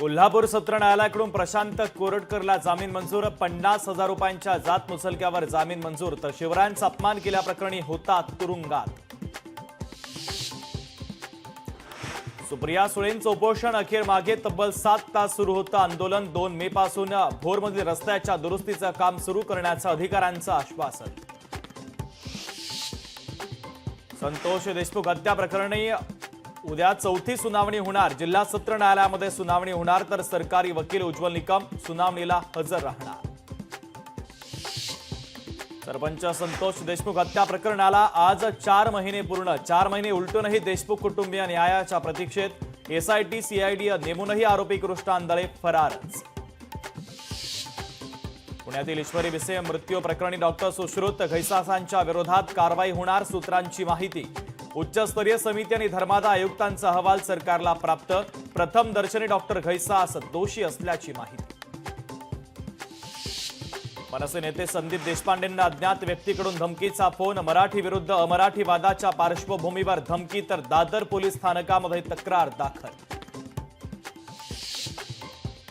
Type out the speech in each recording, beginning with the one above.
कोल्हापूर सत्र न्यायालयाकडून प्रशांत कोरटकरला जामीन मंजूर। 50,000 रुपयांच्या जात मुचलक्यावर जामीन मंजूर। तर शिवरायांचा अपमान केल्याप्रकरणी होता तुरुंगात। सुप्रिया सुळेंचं उपोषण अखेर मागे तब्बल 7 तास सुरू होतं आंदोलन। 2 मे पासून भोरमधील रस्त्याच्या दुरुस्तीचं काम सुरू करण्याचं अधिकाऱ्यांचं आश्वासन। संतोष देशमुख हत्या प्रकरणी उद्या चौथी सुनावणी होणार। जिल्हा सत्र न्यायालयामध्ये सुनावणी होणार, तर सरकारी वकील उज्ज्वल निकम सुनावणीला हजर राहणार। सरपंच संतोष देशमुख हत्या प्रकरणाला आज 4 महिने पूर्ण। 4 महिने उलटूनही देशमुख कुटुंबीय न्यायाच्या प्रतीक्षेत। एसआयटी सीआयडी नेमूनही आरोपी कृष्ण आंधळे फरारच। पुण्यातील ईश्वरी भिसे मृत्यू प्रकरणी डॉक्टर सुश्रुत घैसासांच्या विरोधात कारवाई होणार। सूत्रांची माहिती। उच्चस्तरीय समिती आणि धर्मादा आयुक्तांचा अहवाल सरकारला प्राप्त। प्रथम दर्शनी डॉक्टर घैसास दोषी असल्याची माहिती। मनसे नेते संदीप देशपांडेंना अज्ञात व्यक्तीकडून धमकीचा फोन। मराठी विरुद्ध अमराठी वादाच्या पार्श्वभूमीवर धमकी, तर दादर पोलीस स्थानकामध्ये तक्रार दाखल।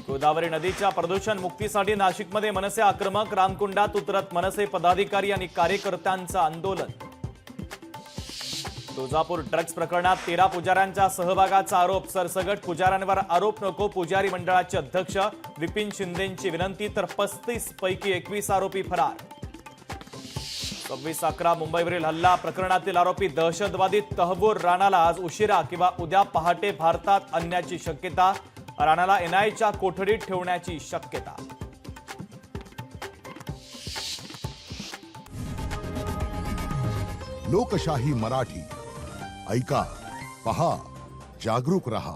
गोदावरी नदीच्या प्रदूषण मुक्तीसाठी नाशिकमध्ये मनसे आक्रमक। रामकुंडात उतरत मनसे पदाधिकारी आणि कार्यकर्त्यांचं आंदोलन। तुळजापूर ड्रग्ज प्रकरणात 13 पुजाऱ्यांच्या सहभागाचा आरोप। सरसगट पुजाऱ्यांवर आरोप नको, पुजारी मंडळाचे अध्यक्ष विपिन शिंदेंची विनंती। तर 35 पैकी 21 आरोपी फरार। 26/11 मुंबईवरील हल्ला प्रकरणातील आरोपी दहशतवादी तहबूर राणाला आज उशिरा किंवा उद्या पहाटे भारतात आणण्याची शक्यता। राणाला एनआयच्या कोठडीत ठेवण्याची शक्यता। लोकशाही मराठी ऐका, पहा, जागरूक रहा।